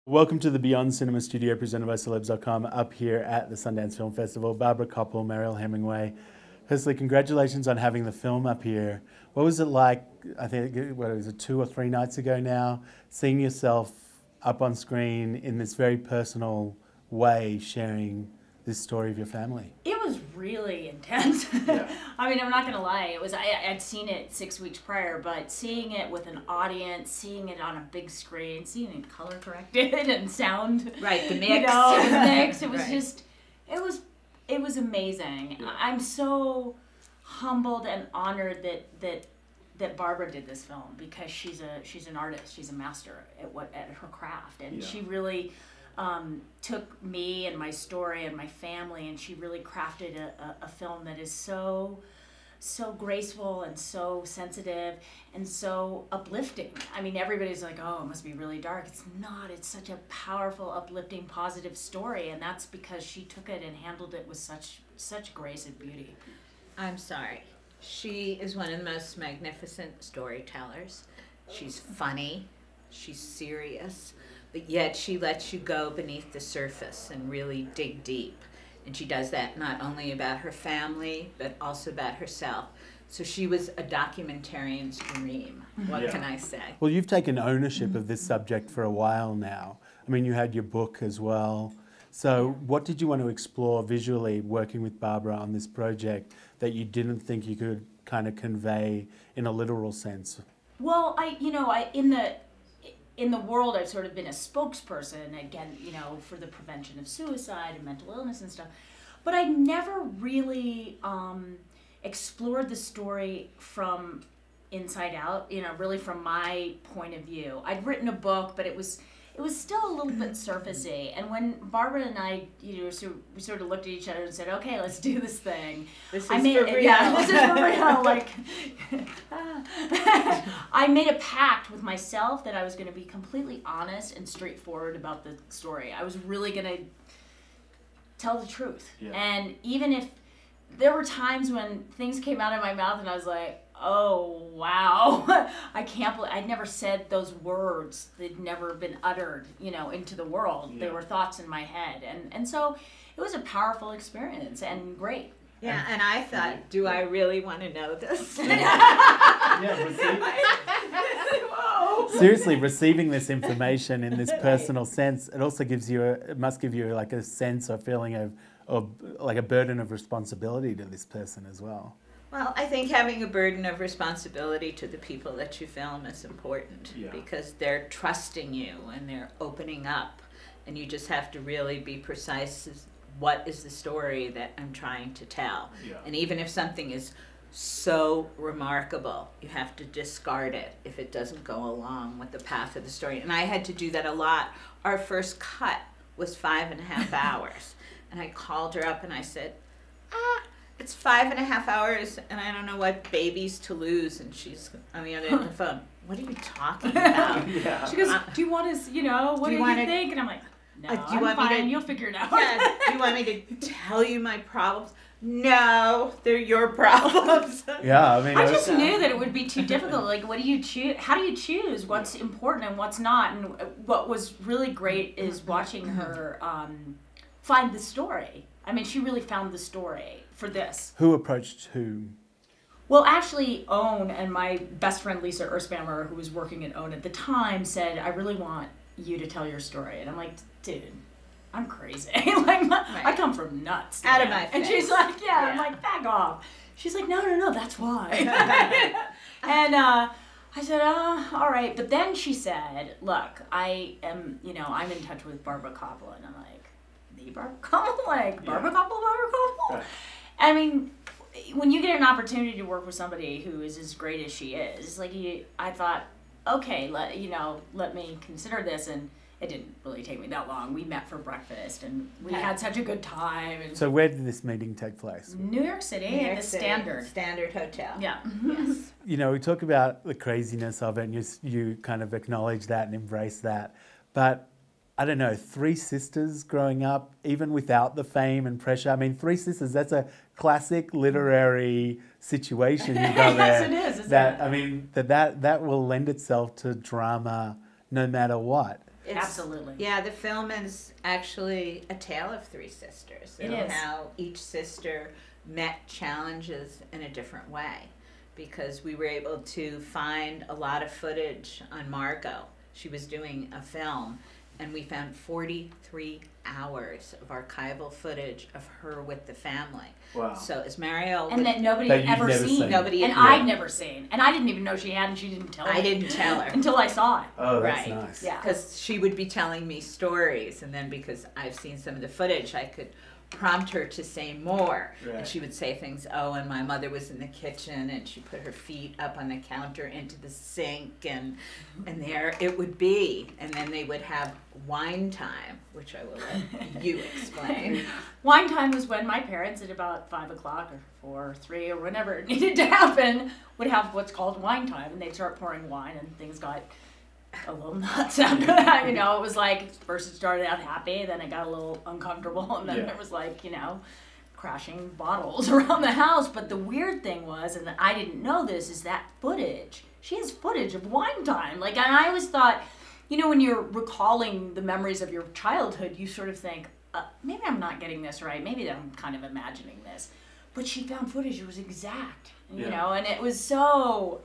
Welcome to the Beyond Cinema Studio presented by Celebs.com up here at the Sundance Film Festival. Barbara Kopple, Mariel Hemingway. Firstly, congratulations on having the film up here. What was it like, I think, what was it, 2 or 3 nights ago now, seeing yourself up on screen in this very personal way, sharing this story of your family? It was really intense. Yeah. I mean, I'm not gonna lie. It was. I'd seen it 6 weeks prior, but seeing it with an audience, seeing it on a big screen, seeing it color corrected and sound right, the mix, you know, the mix. It was right. just, it was amazing. Yeah. I'm so humbled and honored that Barbara did this film, because she's an artist. She's a master at her craft, and she really took me and my story and my family, and she really crafted a film that is so graceful and so sensitive and so uplifting. I mean, everybody's like, oh, it must be really dark. It's not. It's such a powerful, uplifting, positive story, and that's because she took it and handled it with such grace and beauty. I'm sorry. She is one of the most magnificent storytellers. She's funny, she's serious, but yet she lets you go beneath the surface and really dig deep. And she does that not only about her family, but also about herself. So she was a documentarian's dream. What can I say? Well, you've taken ownership of this subject for a while now. I mean, you had your book as well. So what did you want to explore visually working with Barbara on this project that you didn't think you could kind of convey in a literal sense? Well, in the world, I've sort of been a spokesperson, again, for the prevention of suicide and mental illness and stuff. But I never really explored the story from inside out, really from my point of view. I'd written a book, but it was still a little bit surfacey. And when Barbara and I, we sort of looked at each other and said, okay, let's do this thing. This is for real. Yeah, this is for real. Like, I made a pact with myself that I was going to be completely honest and straightforward about the story. I was really going to tell the truth. Yeah. And even if there were times when things came out of my mouth and I was like, oh, wow, I can't believe, I'd never said those words. They'd never been uttered, into the world. Yeah. They were thoughts in my head. And so it was a powerful experience and great. Yeah, and I thought, do I really want to know this? Seriously, receiving this information in this personal sense, it also must give you like a sense or feeling of like a burden of responsibility to this person as well. Well, I think having a burden of responsibility to the people that you film is important, because they're trusting you and they're opening up, and you just have to really be precise as what is the story that I'm trying to tell. Yeah. And even if something is so remarkable, you have to discard it if it doesn't go along with the path of the story. And I had to do that a lot. Our first cut was 5.5 hours. And I called her up and I said, it's 5.5 hours and I don't know what babies to lose. And she's on the other end of the phone. What are you talking about? She goes, do you want to, what do you think? And I'm like, no, I'm fine, you'll figure it out. Yeah, do you want me to tell you my problems? No, they're your problems. Yeah, I mean, I just knew that it would be too difficult. Like, what do you choose? How do you choose what's important and what's not? And what was really great is watching her find the story. I mean, she really found the story for this. Who approached whom? Well, actually, OWN and my best friend Lisa Erspamer, who was working at OWN at the time, said, I really want you to tell your story. And I'm like, dude, I'm crazy. I come from nuts. Out of my face. And she's like, I'm like, back off. She's like, no, that's why. And I said, all right. But then she said, look, I am, I'm in touch with Barbara Kopple. And I'm like, the Barbara Kopple? Like, Barbara Kopple? Right. I mean, when you get an opportunity to work with somebody who is as great as she is, like, I thought, okay, let me consider this. And it didn't really take me that long. We met for breakfast and we had such a good time. And so where did this meeting take place? New York City at the Standard Hotel. Yeah. Yes. We talk about the craziness of it and you kind of acknowledge that and embrace that. But I don't know, 3 sisters growing up, even without the fame and pressure. I mean, 3 sisters, that's a classic literary situation you got there. Yes, it is. I mean, that will lend itself to drama no matter what. Absolutely. Yeah, the film is actually a tale of three sisters. It and is. How each sister met challenges in a different way. Because we were able to find a lot of footage on Margot. She was doing a film, and we found 43 hours of archival footage of her with the family. Wow. So as Mariel And that nobody That had you've ever never seen. seen. Nobody and had- I'd never seen. And I didn't even know she had, and she didn't tell me. I didn't tell her. Until I saw it. Oh, that's Right. nice. Yeah. Because she would be telling me stories, and then because I've seen some of the footage, I could prompt her to say more. Right. And she would say things, oh, and my mother was in the kitchen, and she put her feet up on the counter into the sink, and there it would be. And then they would have wine time, which I will let you explain. Wine time was when my parents, at about 5 o'clock or 4 or 3 or whenever it needed to happen, would have what's called wine time, and they'd start pouring wine, and things got a little nuts after that. You know, it was like, first it started out happy, then it got a little uncomfortable, and then Yeah. it was like, you know, crashing bottles around the house. But the weird thing was, and I didn't know this, is that footage. She has footage of wine time. Like, and I always thought, you know, when you're recalling the memories of your childhood, you sort of think, maybe I'm not getting this right. Maybe I'm kind of imagining this. But she found footage. It was exact, you Yeah. know, and it was so,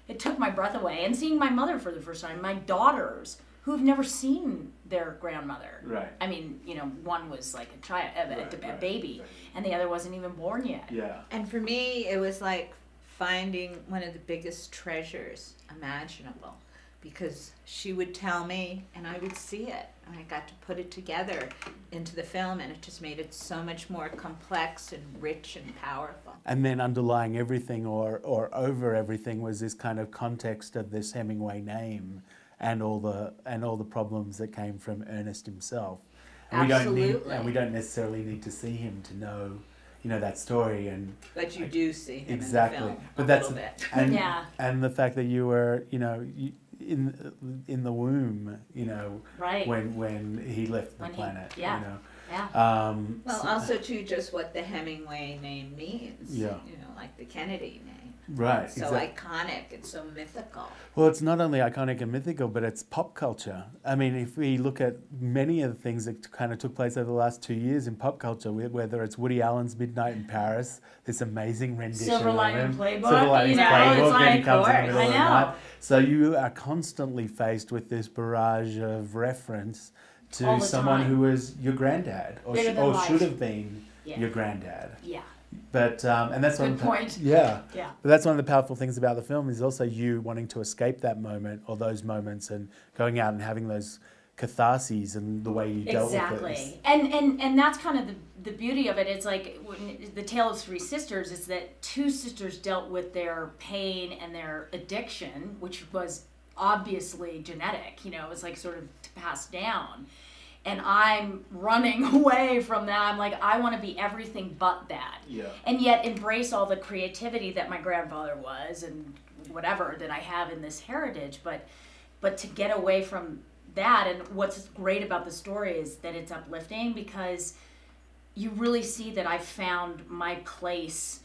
it took my breath away. And seeing my mother for the first time, my daughters, who've never seen their grandmother. Right. I mean, you know, one was like a child, a Right. baby, and the other wasn't even born yet. Yeah. And for me, it was like finding one of the biggest treasures imaginable, because she would tell me and I would see it, and I got to put it together into the film, and it just made it so much more complex and rich and powerful. And then underlying everything or over everything was this kind of context of this Hemingway name and all the problems that came from Ernest himself. And Absolutely. we don't necessarily need to see him to know, you know, that story. And But you do see him exactly. in the film But a that's little bit. and Yeah. and the fact that you were, you know, in the womb, you know, Right. when he left the When he- planet, yeah. you know. Yeah. Well, also too, just what the Hemingway name means. Yeah. You know, like the Kennedy name. Right, So iconic. It's so mythical. Well, it's not only iconic and mythical, but it's pop culture. I mean, if we look at many of the things that kind of took place over the last 2 years in pop culture, whether it's Woody Allen's Midnight in Paris, this amazing rendition Silver of Lining him, Playbook, Silver Linings you know, Playbook, it's and he like, comes in the of middle course, of the I know. night. So you are constantly faced with this barrage of reference to All the someone time. who was your granddad, or, Bigger than life. should have been Yeah. your granddad. Yeah. But and that's one Good of the, point. Yeah. Yeah. But that's one of the powerful things about the film is also you wanting to escape that moment or those moments and going out and having those catharses and the way you dealt with it. Exactly. And that's kind of the beauty of it. It's like when the tale of three sisters is that two sisters dealt with their pain and their addiction, which was obviously genetic, you know, it was like sort of passed down. And I'm running away from that. I'm like, I want to be everything but that. Yeah. And yet embrace all the creativity that my grandfather was and whatever that I have in this heritage. But to get away from that, and what's great about the story is that it's uplifting because you really see that I found my place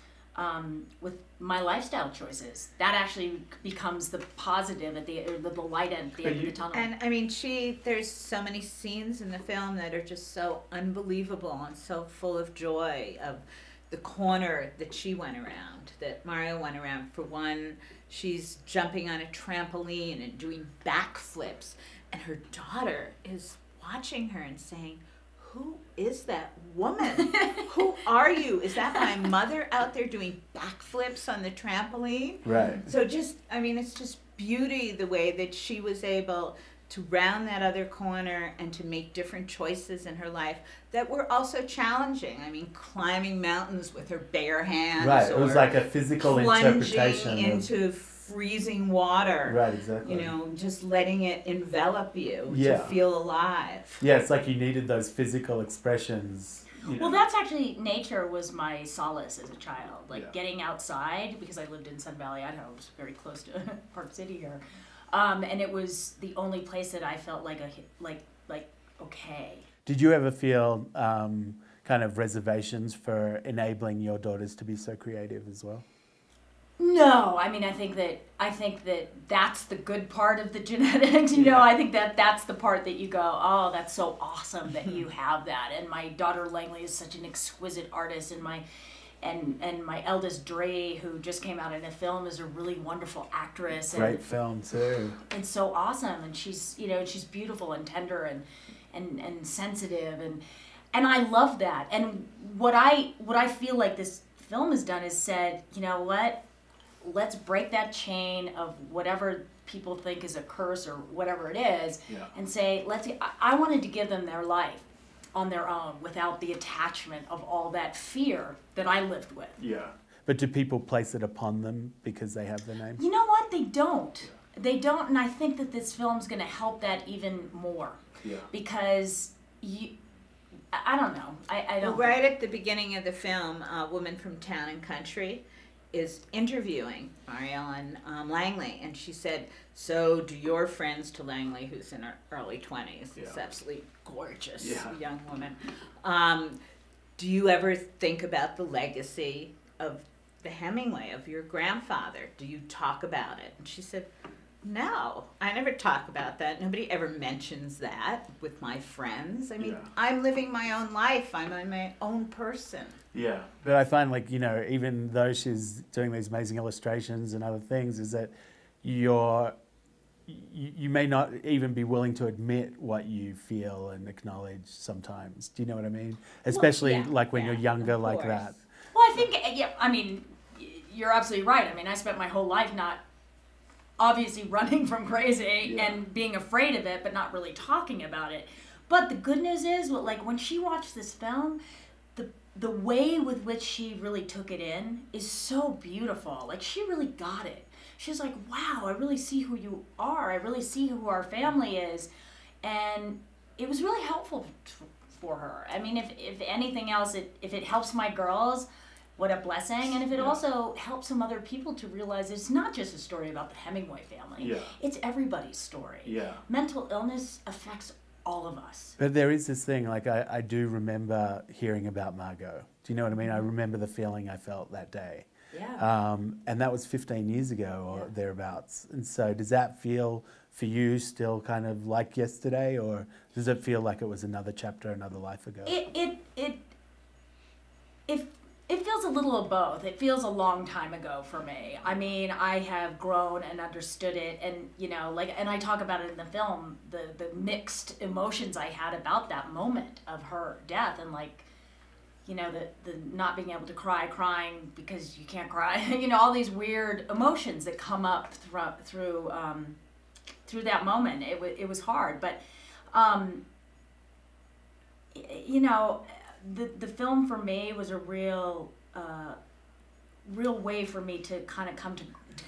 with my lifestyle choices. That actually becomes the positive at the light at the end of the tunnel. And I mean, there's so many scenes in the film that are just so unbelievable and so full of joy. Of the corner that she went around, that Mario went around. For one, she's jumping on a trampoline and doing backflips, and her daughter is watching her and saying, "Who is that woman? Who are you? Is that my mother out there doing backflips on the trampoline?" Right. So it's just beauty the way that she was able to round that other corner and to make different choices in her life that were also challenging. I mean, climbing mountains with her bare hands. Right. It was or like a physical interpretation plunging into freezing water. Right, exactly. You know, just letting it envelop you Yeah. to feel alive. Yeah, it's like you needed those physical expressions. You know. Well, that's actually, nature was my solace as a child. Like Yeah. getting outside, because I lived in Sun Valley, Idaho, it was very close to Park City here. And it was the only place that I felt like okay. Did you ever feel kind of reservations for enabling your daughters to be so creative as well? No, I mean, I think that that's the good part of the genetics. You know, I think that that's the part that you go, oh, that's so awesome that you have that. And my daughter Langley is such an exquisite artist, and my eldest Dre, who just came out in a film, is a really wonderful actress. Great film too. And so awesome, and she's she's beautiful and tender and sensitive, and I love that. And what I feel like this film has done is said, you know what? Let's break that chain of whatever people think is a curse or whatever it is, and say, I wanted to give them their life on their own without the attachment of all that fear that I lived with. Yeah. But do people place it upon them because they have the name? You know what? They don't. Yeah. They don't, and I think that this film's going to help that even more. Yeah. Because I don't know. I don't. Well, right at the beginning of the film, a woman from Town and Country is interviewing Mariel and Langley, and she said, so do your friends, to Langley, who's in her early 20s, this absolutely gorgeous young woman, do you ever think about the legacy of the Hemingway, of your grandfather? Do you talk about it? And she said, no, I never talk about that. Nobody ever mentions that with my friends. I mean, I'm living my own life. I'm my own person. Yeah. But I find, like, you know, even though she's doing these amazing illustrations and other things, is that you may not even be willing to admit what you feel and acknowledge sometimes. Do you know what I mean? Especially like when you're younger like that. Well, I think, I mean, you're absolutely right. I mean, I spent my whole life not obviously running from crazy and being afraid of it, but not really talking about it. But the good news is, like, when she watched this film, the way with which she really took it in is so beautiful. Like, she really got it. She's like, wow, I really see who you are. I really see who our family is. And it was really helpful for her. I mean, if anything else, if it helps my girls, what a blessing. And if it also helps some other people to realize it's not just a story about the Hemingway family. Yeah. It's everybody's story. Yeah. Mental illness affects all of us. But there is this thing, like I do remember hearing about Margot. Do you know what I mean? I remember the feeling I felt that day. Yeah. And that was 15 years ago or thereabouts. And so does that feel for you still kind of like yesterday, or does it feel like it was another chapter, another life ago? It feels a little of both. It feels a long time ago for me. I mean, I have grown and understood it, and you know, like, and I talk about it in the film, the mixed emotions I had about that moment of her death, and like, you know, the not being able to crying because you can't cry, you know, all these weird emotions that come up through that moment. It was hard, but you know. The film for me was a real way for me to kind of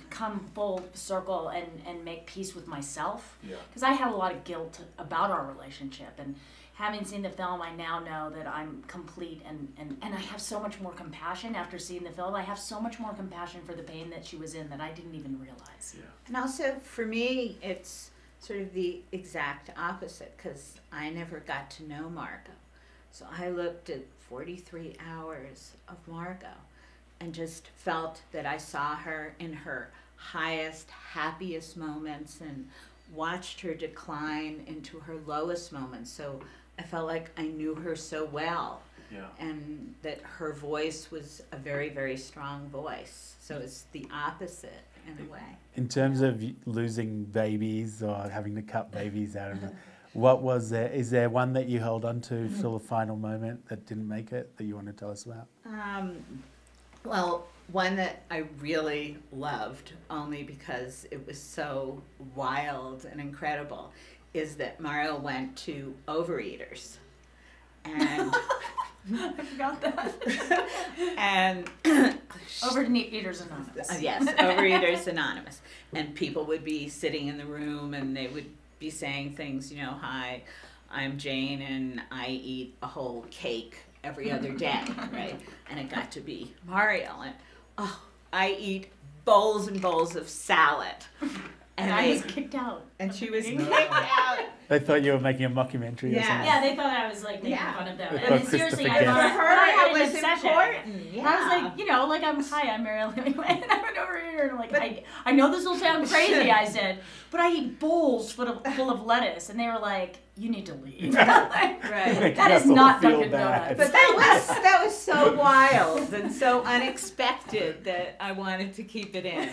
come full circle and make peace with myself. Because I had a lot of guilt about our relationship, and having seen the film, I now know that I'm complete, and I have so much more compassion after seeing the film. I have so much more compassion for the pain that she was in that I didn't even realize. Yeah. And also for me, it's sort of the exact opposite, because I never got to know Margot. So I looked at 43 hours of Margot and just felt that I saw her in her highest, happiest moments and watched her decline into her lowest moments. So I felt like I knew her so well, and that her voice was a very, very strong voice. So it's the opposite in a way. In terms of losing babies or having to cut babies out of them, what was there? Is there one that you held on to till the final moment that didn't make it that you want to tell us about? Well, one that I really loved, only because it was so wild and incredible, is that Mariel went to Overeaters. And I forgot that. And Overeaters Anonymous. Yes, Overeaters Anonymous. And people would be sitting in the room and they would be saying things, you know, hi, I'm Jane and I eat a whole cake every other day, right? And it got to be Mariel, and I eat bowls and bowls of salad. And I was kicked out. And she was kicked out. They thought you were making a mockumentary or something. Yeah, they thought I was like making fun of them. They And thought seriously, Christopher I Guest. thought I had it an was obsession. important. And I was like, you know, like hi, I'm Mariel Hemingway, and I went over here and I'm like, I know this will sound crazy, I said, but I eat bowls full of lettuce, and they were like, you need to leave. Like, Right. that is not Dunkin' Donuts. But that was so wild and so unexpected that I wanted to keep it in.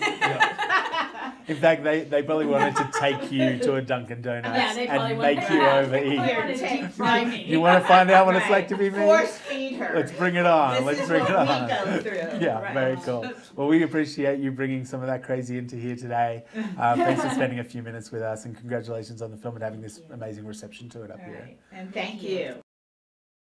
In fact, they probably wanted to take you to a Dunkin' Donuts and make you overeat. You want to find out what it's like to be me? Force feed her. Let's bring it on. This is bring what it on. we go through. Yeah, Right. very cool. Well, we appreciate you bringing some of that crazy into here today. Thanks for spending a few minutes with us, and congratulations on the film and having this amazing reception to it up here. And thank you.